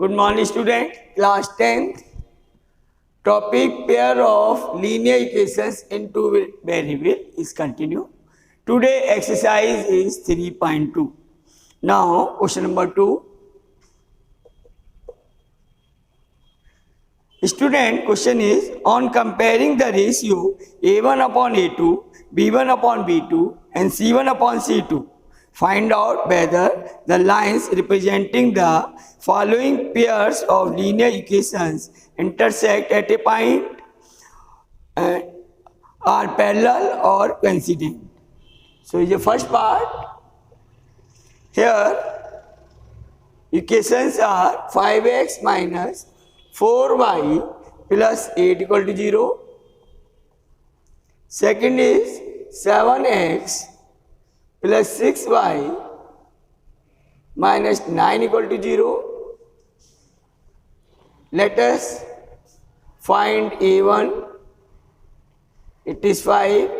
Good morning, student. Class 10th. Topic pair of linear equations in two variable is continued. Today exercise is 3.2. Now question number 2. Student, question is on comparing the ratio A1 upon A2, B1 upon B2 and C1 upon C2. Find out whether the lines representing the following pairs of linear equations intersect at a point and are parallel or coincident. So, the first part here equations are 5x minus 4y plus 8 equal to 0. Second is 7x plus 6y minus 9 equal to 0. Let us find A1. It is 5,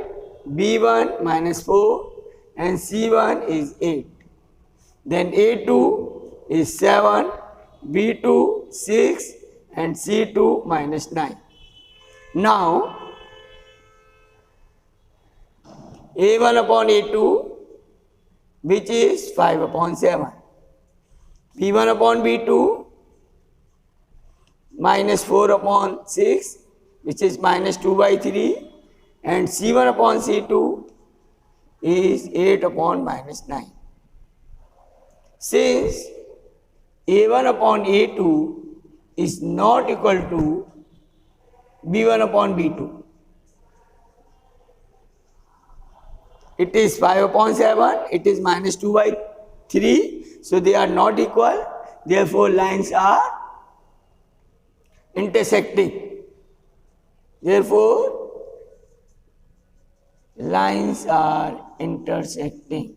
B1 minus 4 and C1 is 8. Then A2 is 7, B2 6 and C2 minus 9. Now A1 upon A2, which is 5 upon 7. B1 upon B2 minus 4 upon 6, which is minus 2 by 3. And C1 upon C2 is 8 upon minus 9. Since A1 upon A2 is not equal to B1 upon B2, it is 5 upon 7, it is minus 2 by 3, so they are not equal, therefore lines are intersecting. Therefore, lines are intersecting.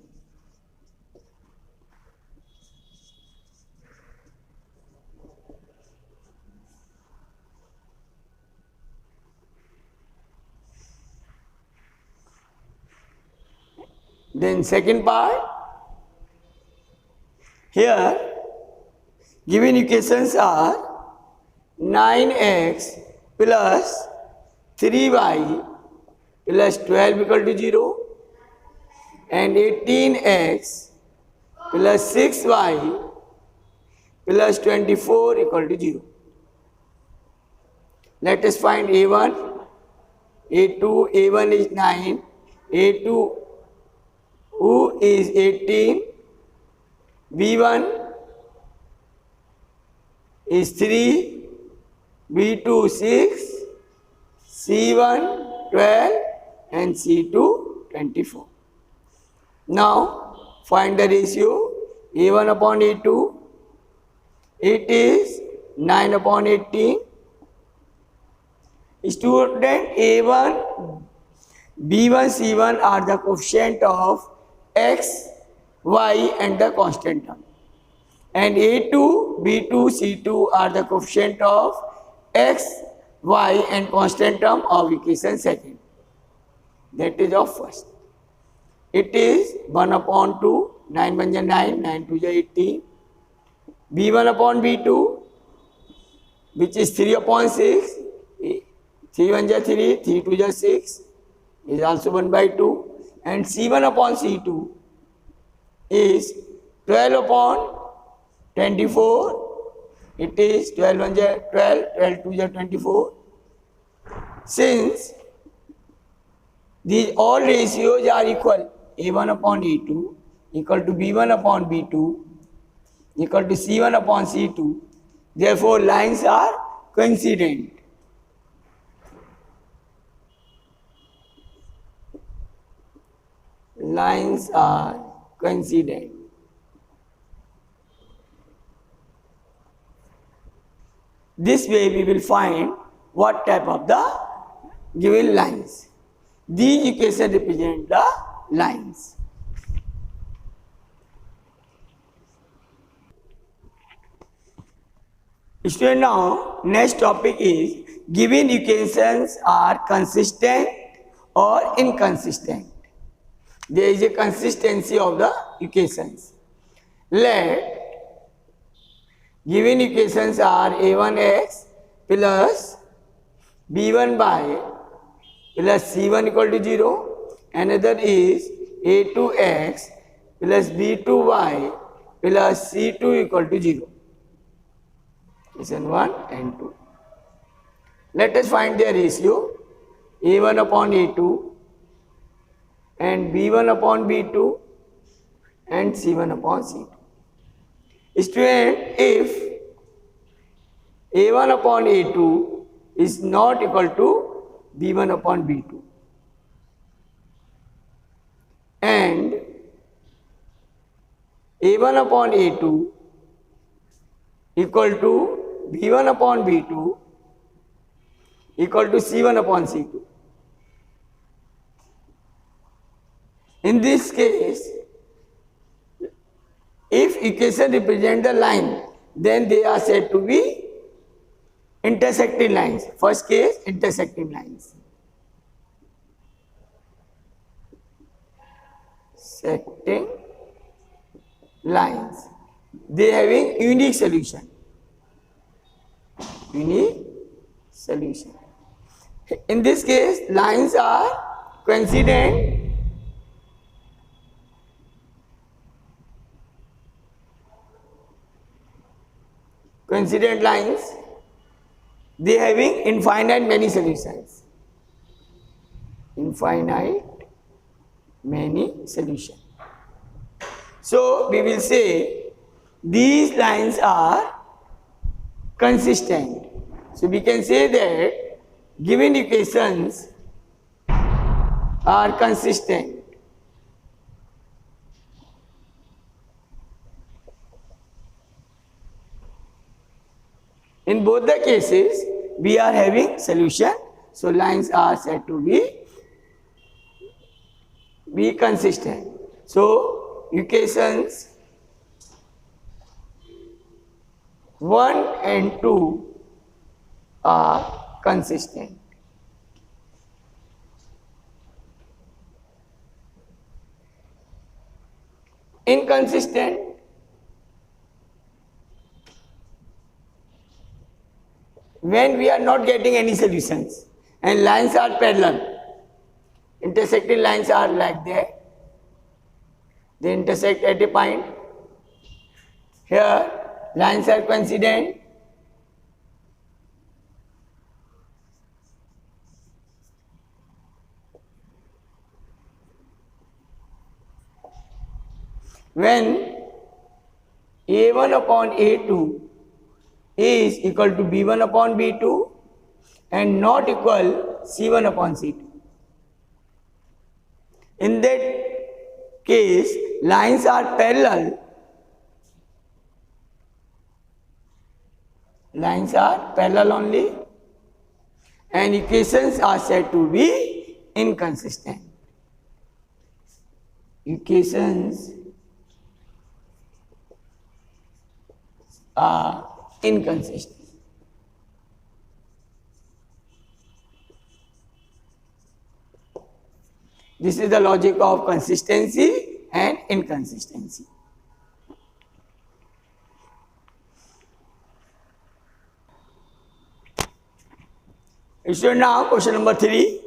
Then second part, here given equations are 9x plus 3y plus 12 equal to 0 and 18x plus 6y plus 24 equal to 0. Let us find A1, A2, A1 is 9, A2 who is 18, B1 is 3, B2 6, C1 12 and C2 24. Now find the ratio A1 upon A2, it is 9 upon 18. Student, A1, B1, C1 are the coefficient of x, y and the constant term, and A2, B2, C2 are the coefficient of x, y and constant term of equation second, that is of first. It is 1 upon 2, 9 1 9, 9 2 18, B1 upon B2 which is 3 upon 6, 3 1 3, 3 2 6 is also 1 by 2, and C1 upon C2 is 12 upon 24, it is 12 1 12, 12 2 24. Since these all ratios are equal, A1 upon A2 equal to B1 upon B2 equal to C1 upon C2, therefore lines are coincident. Lines are coincident. This way we will find what type of the given lines. These equations represent the lines. Student, now next topic is given equations are consistent or inconsistent. There is a consistency of the equations. Let Given equations are a1x plus b1 by plus c1 equal to 0. Another is a2x plus b2y plus c2 equal to 0. Equation 1 and 2. Let us find their ratio. A1 upon A2 and B1 upon B2 and C1 upon C2. Student, if A1 upon A2 is not equal to B1 upon B2 and A1 upon A2 equal to B1 upon B2 equal to C1 upon C2. In this case, if equation represent the line, then they are said to be intersecting lines. First case, intersecting lines. Secting lines. They having unique solution. Unique solution. In this case, lines are coincident. Coincident lines, they having infinite many solutions. Infinite many solutions. So we will say these lines are consistent. So we can say that given equations are consistent. In both the cases, we are having solution. So lines are said to be consistent. So equations 1 and 2 are consistent. Inconsistent, when we are not getting any solutions and lines are parallel, intersecting lines are like that, they intersect at a point. Here lines are coincident. When A1 upon A2 is equal to B1 upon B2 and not equal C1 upon C2. In that case, lines are parallel. Lines are parallel only and equations are said to be inconsistent. Equations are inconsistent. This is the logic of consistency and inconsistency. So now question number 3.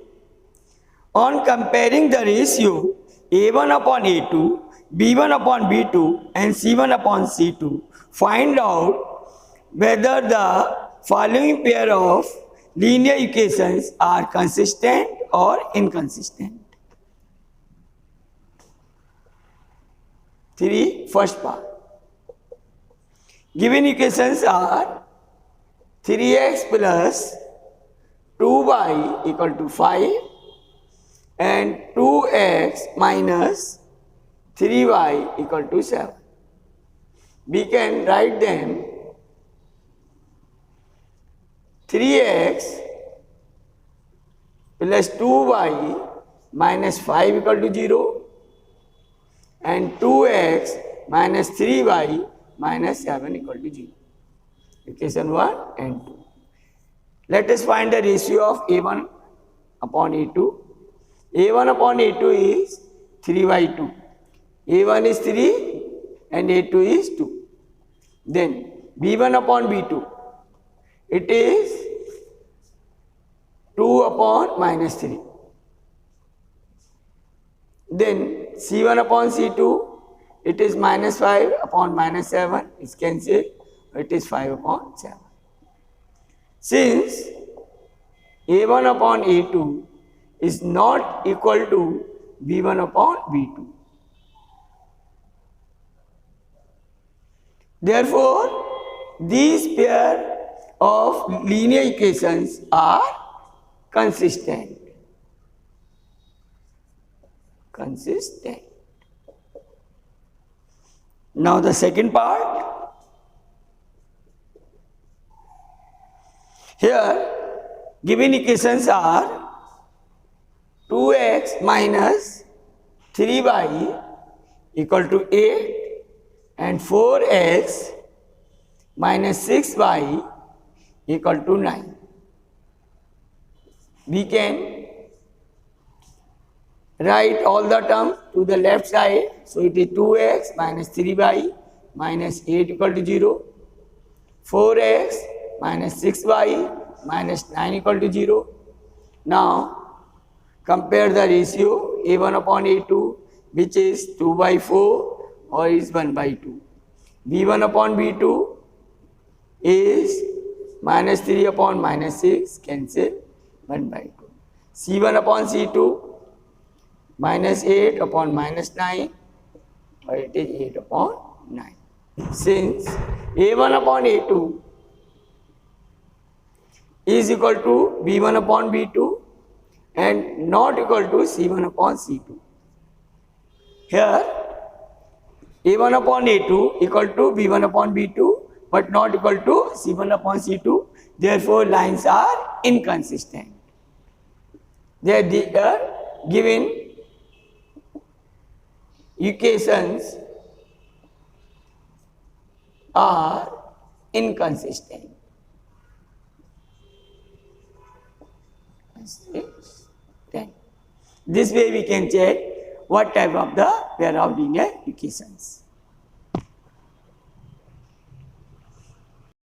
On comparing the ratio A1 upon A2, B1 upon B2 and C1 upon C2, find out whether the following pair of linear equations are consistent or inconsistent. 3. First part. Given equations are 3x plus 2y equal to 5 and 2x minus 3y equal to 7. We can write them 3x plus 2y minus 5 equal to 0 and 2x minus 3y minus 7 equal to 0. Equation 1 and 2. Let us find the ratio of A1 upon A2. A1 upon A2 is 3 by 2. A1 is 3 and A2 is 2. Then B1 upon B2, it is 2 upon minus 3. Then C1 upon C2, it is minus 5 upon minus 7, is cancelled, it is 5 upon 7. Since A1 upon A2 is not equal to B1 upon B2. Therefore, these pair of linear equations are consistent. Now the second part. Here given equations are 2x minus 3y equal to 8 and 4x minus 6y equal to 9. We can write all the terms to the left side. So it is 2x minus 3y minus 8 equal to 0, 4x minus 6y minus 9 equal to 0. Now compare the ratio A1 upon A2, which is 2 by 4 or is 1 by 2. B1 upon B2 is minus 3 upon minus 6, cancel, 1 by 2. C1 upon C2, minus 8 upon minus 9, or it is 8 upon 9. Since A1 upon A2 is equal to B1 upon B2 and not equal to C1 upon C2. Here A1 upon A2 equal to B1 upon B2 but not equal to C1 upon C2. Therefore, lines are inconsistent. They are given equations are inconsistent. This way we can check what type of the pair of linear equations.